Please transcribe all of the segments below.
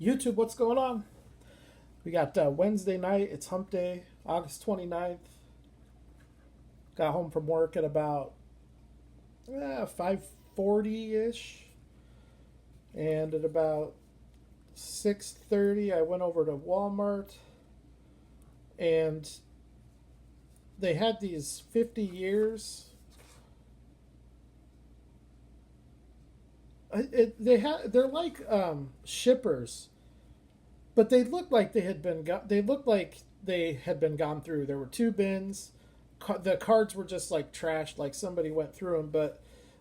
YouTube, what's going on? We got Wednesday night. It's hump day, August 29th. Got home from work at about 5:40-ish. And at about 6:30, I went over to Walmart. And they had these 50 years. They're like shippers, but they looked like they looked like they had been gone through. There were two bins. The cards were just like trashed, like somebody went through them.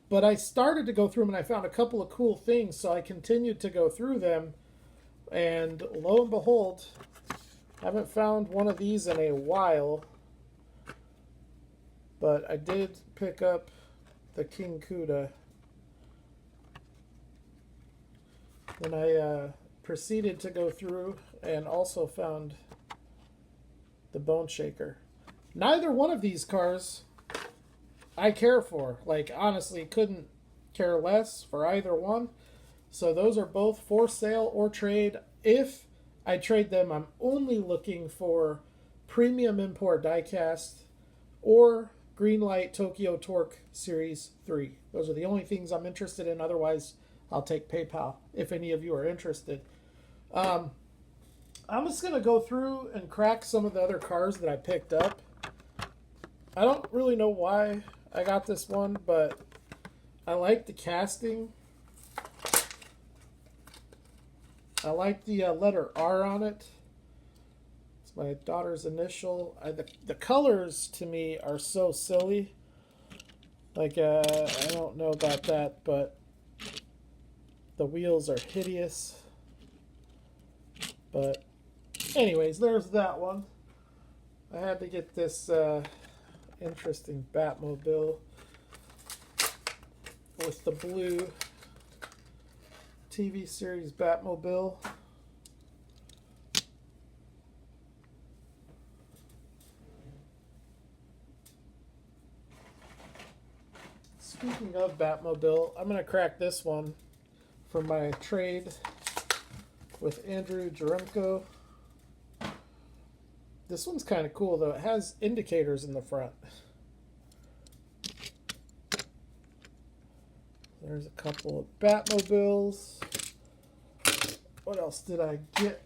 But I started to go through them, and I found a couple of cool things. So I continued to go through them, and lo and behold, I haven't found one of these in a while. But I did pick up the King Kuda. Then I proceeded to go through and also found the Bone Shaker. Neither one of these cars I care for. Like, honestly, couldn't care less for either one. So those are both for sale or trade. If I trade them, I'm only looking for premium import diecast or Greenlight Tokyo Torque Series 3. Those are the only things I'm interested in. Otherwise, I'll take PayPal if any of you are interested. I'm just going to go through and crack some of the other cars that I picked up. I don't really know why I got this one, but I like the casting. I like the letter R on it. It's my daughter's initial. The colors to me are so silly. Like, I don't know about that, but the wheels are hideous. But anyways, there's that one. I had to get this interesting Batmobile with the blue TV series Batmobile. Speaking of Batmobile, I'm going to crack this one for my trade with Andrew Jaremko. This one's kind of cool, though. It has indicators in the front. There's a couple of Batmobiles. What else did I get?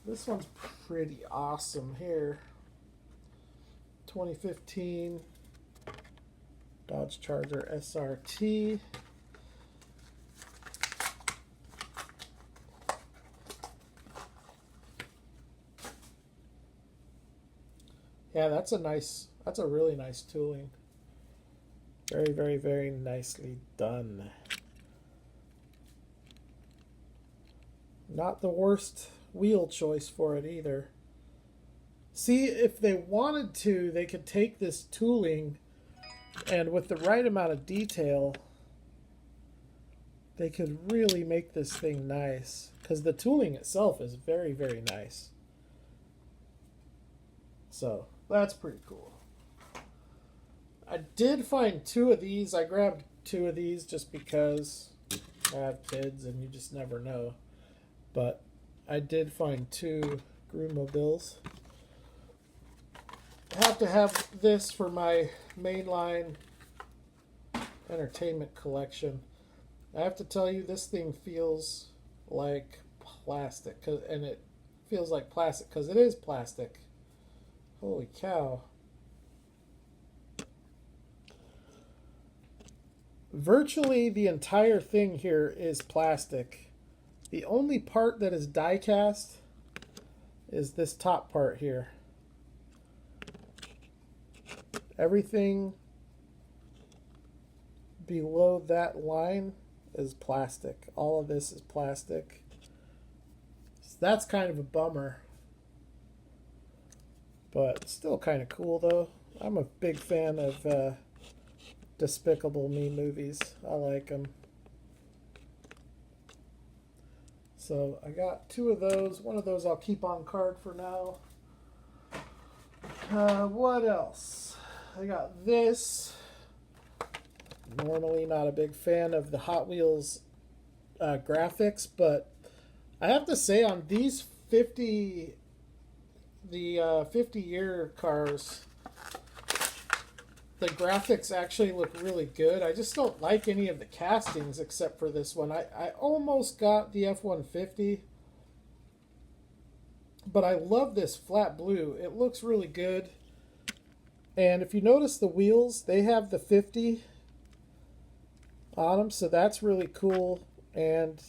This one's pretty awesome here. 2015 Dodge Charger SRT. Yeah, that's a really nice tooling. Very, very, very nicely done. Not the worst wheel choice for it either. See, if they wanted to, they could take this tooling and with the right amount of detail, they could really make this thing nice. Because the tooling itself is very, very nice. So, that's pretty cool. I did find two of these. I grabbed two of these just because I have kids and you just never know. But I did find two Groomobiles. I have to have this for my mainline entertainment collection. I have to tell you, this thing feels like plastic. And it feels like plastic because it is plastic. Holy cow. Virtually the entire thing here is plastic. The only part that is die cast is this top part here. Everything below that line is plastic. All of this is plastic. So that's kind of a bummer. But still kind of cool, though. I'm a big fan of Despicable Me movies. I like them. So I got two of those. One of those I'll keep on card for now. What else? I got this. Normally not a big fan of the Hot Wheels graphics, but I have to say on these 50-year cars, the graphics actually look really good. I just don't like any of the castings except for this one. I almost got the F-150, but I love this flat blue. It looks really good. And if you notice the wheels, they have the 50 on them, so that's really cool. And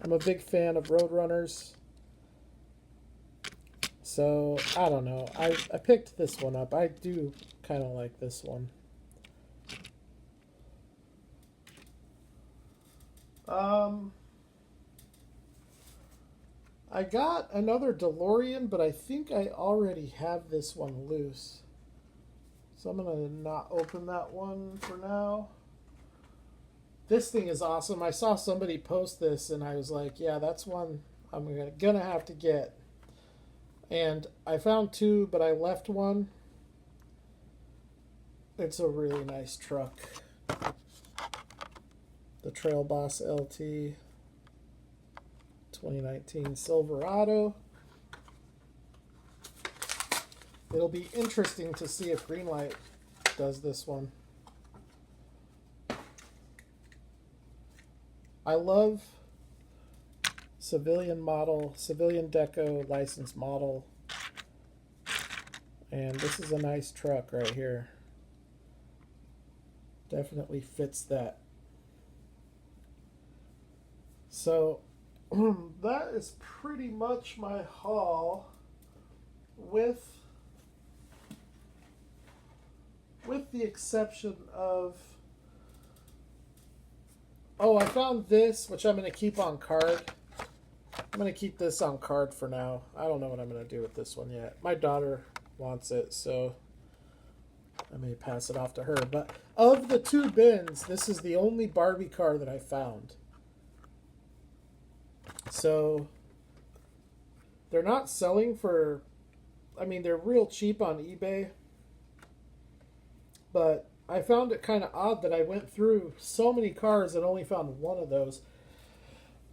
I'm a big fan of Roadrunners. So, I don't know. I picked this one up. I do kind of like this one. I got another DeLorean, but I think I already have this one loose. So I'm going to not open that one for now. This thing is awesome. I saw somebody post this and I was like, yeah, that's one I'm going to have to get. And I found two, but I left one. It's a really nice truck. The Trail Boss LT 2019 Silverado. It'll be interesting to see if Greenlight does this one. I love civilian model, civilian deco license model. And this is a nice truck right here. Definitely fits that. So that is pretty much my haul with the exception of, oh, I found this, which I'm going to keep on card. I'm going to keep this on card for now. I don't know what I'm going to do with this one yet. My daughter wants it, so I may pass it off to her. But of the two bins, this is the only Barbie car that I found. So they're not selling for, I mean, they're real cheap on eBay. But I found it kind of odd that I went through so many cars and only found one of those.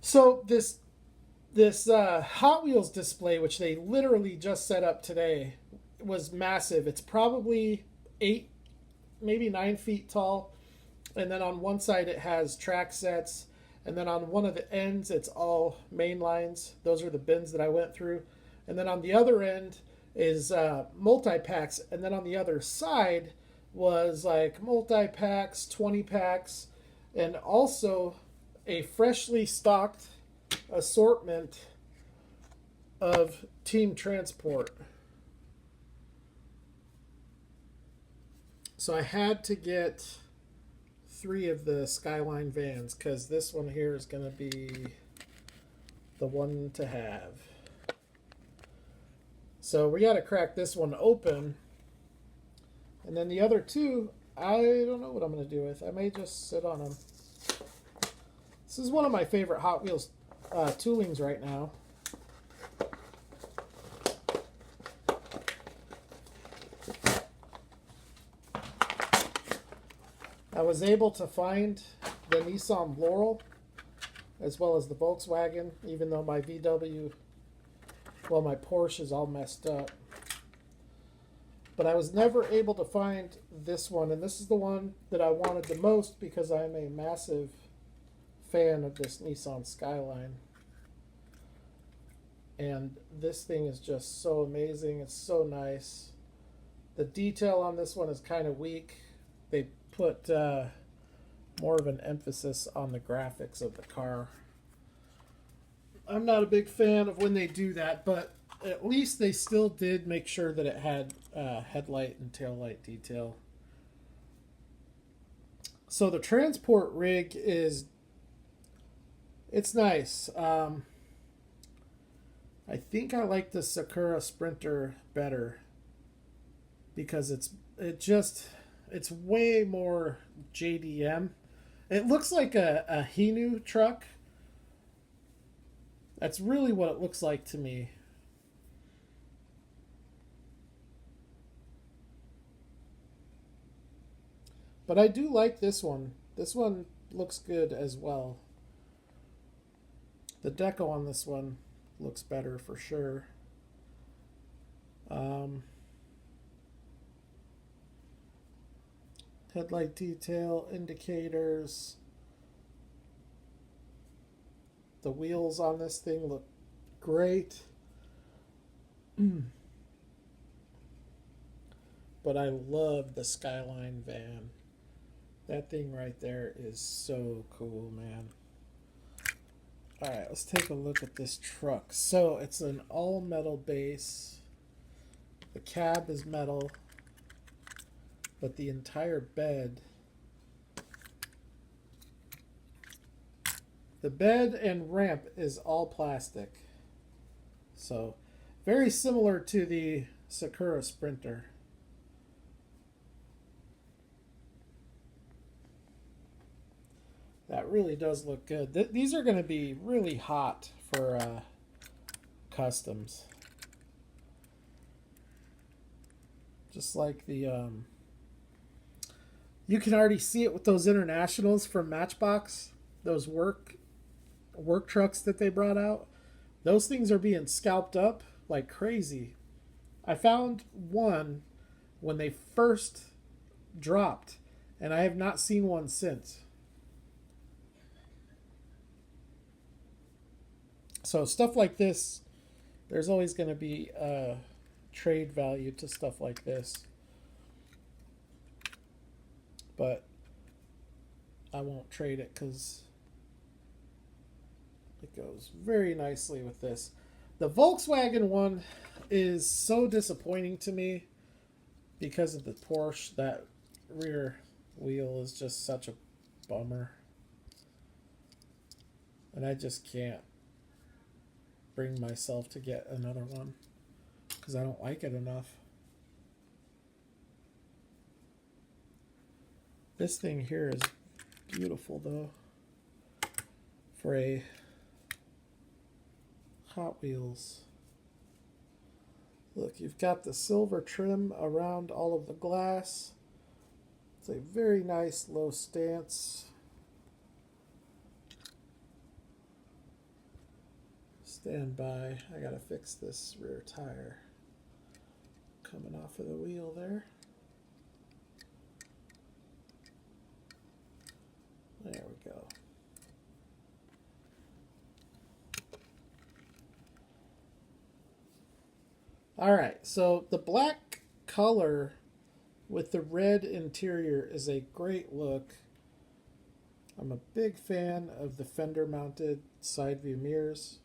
So this Hot Wheels display, which they literally just set up today, was massive. It's probably 8, maybe 9 feet tall. And then on one side it has track sets. And then on one of the ends it's all main lines. Those are the bins that I went through. And then on the other end is multi-packs. And then on the other side was like multi-packs, 20 packs, and also a freshly stocked assortment of Team Transport. So I had to get 3 of the Skyline vans because this one here is going to be the one to have. So we got to crack this one open. And then the other 2, I don't know what I'm going to do with. I may just sit on them. This is one of my favorite Hot Wheels toolings right now. I was able to find the Nissan Laurel as well as the Volkswagen, even though my VW, well, my Porsche is all messed up. But I was never able to find this one, and this is the one that I wanted the most because I'm a massive fan of this Nissan Skyline. And this thing is just so amazing. It's so nice. The detail on this one is kind of weak. They put more of an emphasis on the graphics of the car. I'm not a big fan of when they do that, but at least they still did make sure that it had headlight and taillight detail. So the transport rig is, it's nice. I think I like the Sakura Sprinter better because it's way more JDM. It looks like a Hinu truck. That's really what it looks like to me. But I do like this one. This one looks good as well. The deco on this one looks better for sure. Headlight detail, indicators. The wheels on this thing look great. But I love the Skyline van. That thing right there is so cool, man. Alright, let's take a look at this truck. So it's an all metal base. The cab is metal, but the entire bed, the bed and ramp is all plastic. So very similar to the Sakura Sprinter. That really does look good. These are going to be really hot for customs. Just like the... you can already see it with those Internationals from Matchbox. Those work trucks that they brought out. Those things are being scalped up like crazy. I found one when they first dropped, and I have not seen one since. So stuff like this, there's always going to be trade value to stuff like this. But I won't trade it because it goes very nicely with this. The Volkswagen one is so disappointing to me because of the Porsche. That rear wheel is just such a bummer. And I just can't bring myself to get another one because I don't like it enough. This thing here is beautiful though for a Hot Wheels. Look, you've got the silver trim around all of the glass. It's a very nice low stance. Stand by. I gotta fix this rear tire coming off of the wheel there. There we go. Alright, so the black color with the red interior is a great look. I'm a big fan of the fender mounted side view mirrors.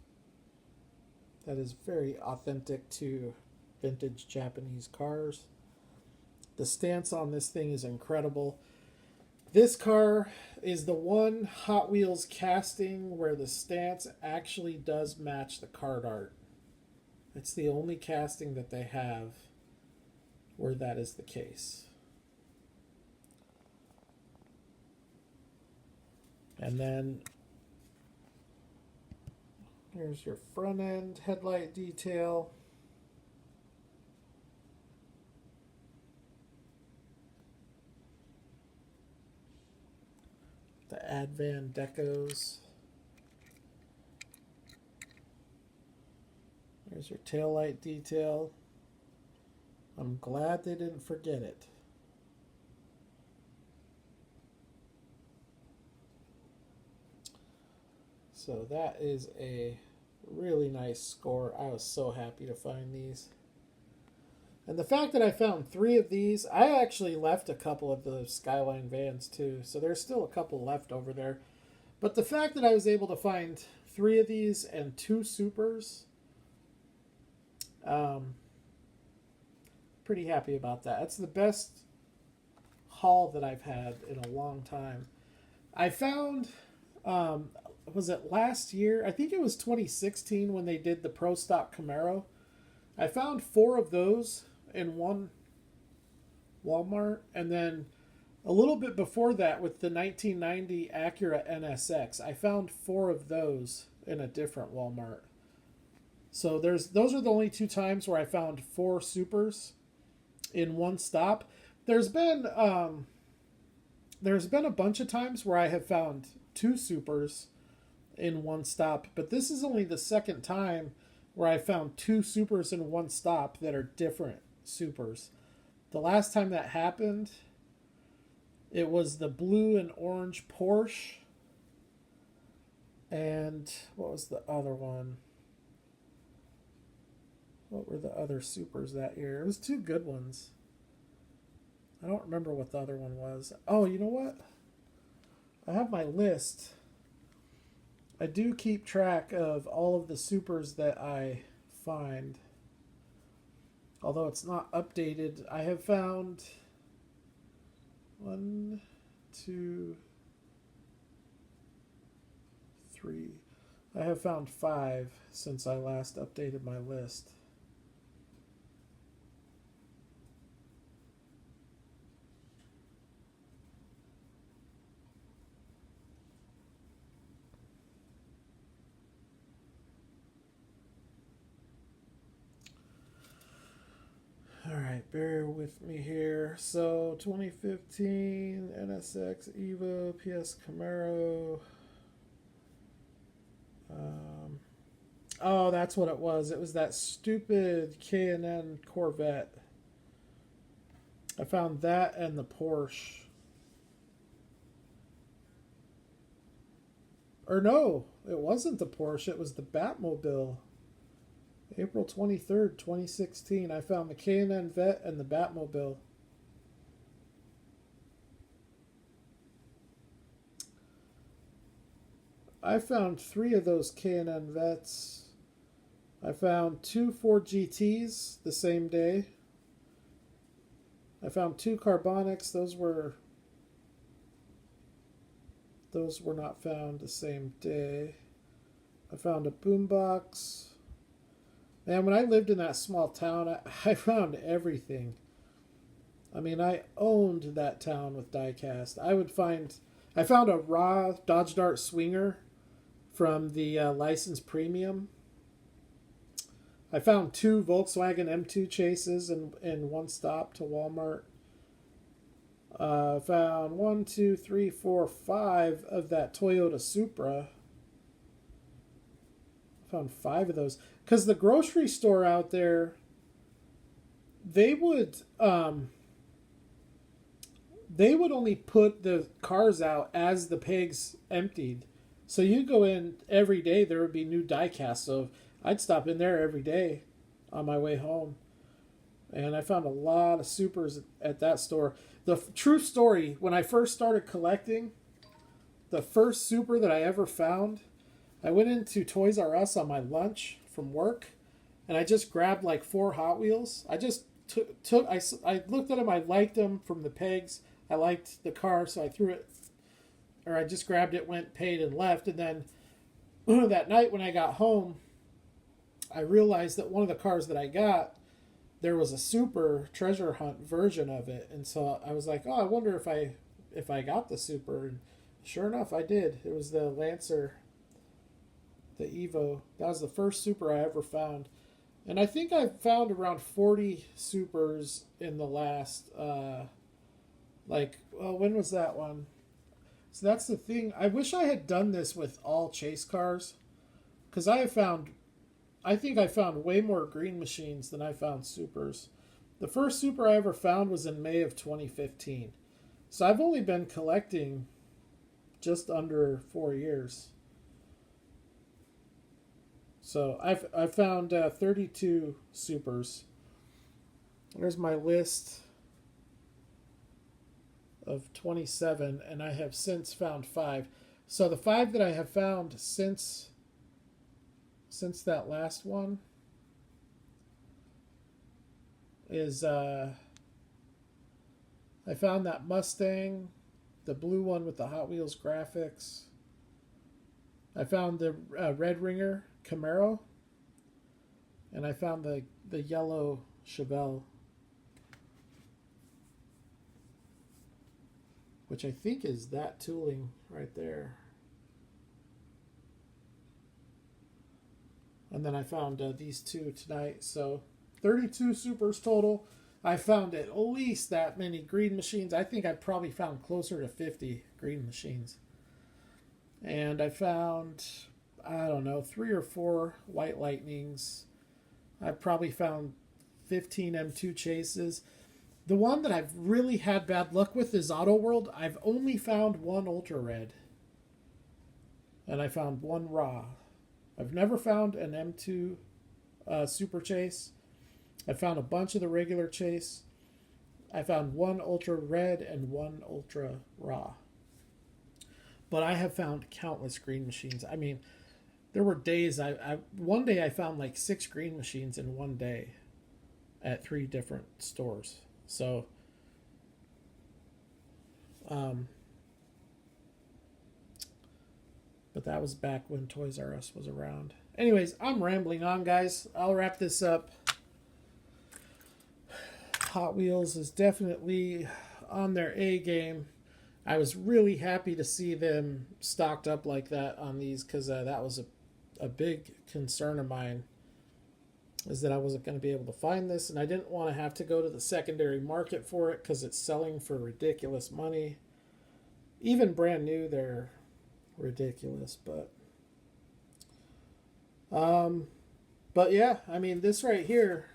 That is very authentic to vintage Japanese cars. The stance on this thing is incredible. This car is the one Hot Wheels casting where the stance actually does match the card art. It's the only casting that they have where that is the case. And then here's your front end headlight detail. The Advan decos. There's your taillight detail. I'm glad they didn't forget it. So that is a really nice score. I was so happy to find these. And the fact that I found 3 of these, I actually left a couple of the Skyline vans too. So there's still a couple left over there. But the fact that I was able to find 3 of these and 2 Supers, pretty happy about that. That's the best haul that I've had in a long time. I found, was it last year? I think it was 2016 when they did the Pro Stock Camaro. I found 4 of those in one Walmart, and then a little bit before that with the 1990 Acura NSX, I found 4 of those in a different Walmart. So those are the only 2 times where I found 4 Supers in one stop. There's been a bunch of times where I have found 2 Supers in one stop, but this is only the second time where I found two supers in one stop that are different supers. The last time that happened, it was the blue and orange Porsche. And what was the other one? What were the other supers that year? It was two good ones. I don't remember what the other one was. Oh, you know what? I have my list. I do keep track of all of the supers that I find. Although it's not updated, I have found 1, 2, 3. I have found 5 since I last updated my list. All right, bear with me here. So 2015 NSX Evo PS Camaro. Oh, that's what it was. It was that stupid K&N Corvette. I found that and the Porsche. Or no, it wasn't the Porsche. It was the Batmobile. April 23rd, 2016. I found the K&N Vet and the Batmobile. I found 3 of those K&N Vets. I found 2 Ford GTs the same day. I found 2 Carbonics. Those were not found the same day. I found a boombox. Man, when I lived in that small town, I found everything. I mean, I owned that town with diecast. I found a raw Dodge Dart Swinger from the License Premium. I found 2 Volkswagen M2 chases in one stop to Walmart. Found 1, 2, 3, 4, 5 of that Toyota Supra. Found 5 of those because the grocery store out there, they would only put the cars out as the pegs emptied. So you go in every day, there would be new diecast. So I'd stop in there every day on my way home. And I found a lot of supers at that store. The true story, when I first started collecting, the first super that I ever found, I went into Toys R Us on my lunch from work, and I just grabbed like 4 Hot Wheels. I just I looked at them, I liked them from the pegs. I liked the car, so I threw it, or I just grabbed it, went, paid, and left. And then that night when I got home, I realized that one of the cars that I got, there was a super treasure hunt version of it. And so I was like, oh, I wonder if I got the super. And sure enough, I did. It was the Lancer, the Evo. That was the first super I ever found. And I think I found around 40 supers in the last, when was that one? So that's the thing. I wish I had done this with all chase cars, because I think I found way more green machines than I found supers. The first super I ever found was in May of 2015. So I've only been collecting just under 4 years. So I've found 32 supers. There's my list of 27, and I have since found 5. So the 5 that I have found since that last one is I found that Mustang, the blue one with the Hot Wheels graphics. I found the Red Ringer Camaro, and I found the yellow Chevelle, which I think is that tooling right there. And then I found these 2 tonight. So 32 supers total. I found at least that many green machines. I think I probably found closer to 50 green machines. And I found, I don't know, 3 or 4 White Lightnings. I probably found 15 M2 chases. The one that I've really had bad luck with is Auto World. I've only found 1 Ultra Red. And I found 1 Raw. I've never found an M2 Super Chase. I found a bunch of the regular Chase. I found 1 Ultra Red and 1 Ultra Raw. But I have found countless green machines. I mean, there were days one day I found like 6 green machines in one day at 3 different stores. So but that was back when Toys R Us was around. Anyways, I'm rambling on, guys. I'll wrap this up. Hot Wheels is definitely on their A game. I was really happy to see them stocked up like that on these, because that was a big concern of mine, is that I wasn't going to be able to find this, and I didn't want to have to go to the secondary market for it because it's selling for ridiculous money. Even brand new, they're ridiculous. But yeah, I mean, this right here,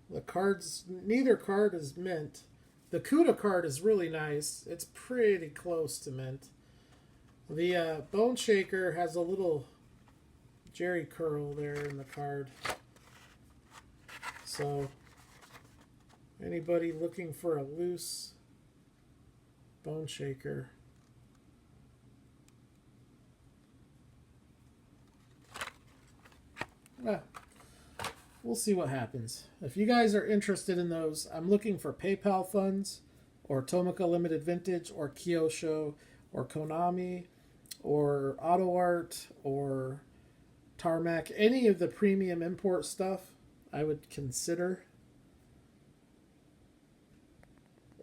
the cards, neither card is mint. The Cuda card is really nice. It's pretty close to mint. The Bone Shaker has a little Jerry curl there in the card. So anybody looking for a loose Bone Shaker, we'll see what happens. If you guys are interested in those, I'm looking for PayPal funds, or Tomica Limited Vintage, or Kyosho, or Konami, or Auto Art, or Tarmac. Any of the premium import stuff I would consider.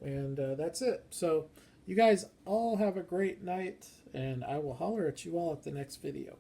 And that's it. So you guys all have a great night, and I will holler at you all at the next video.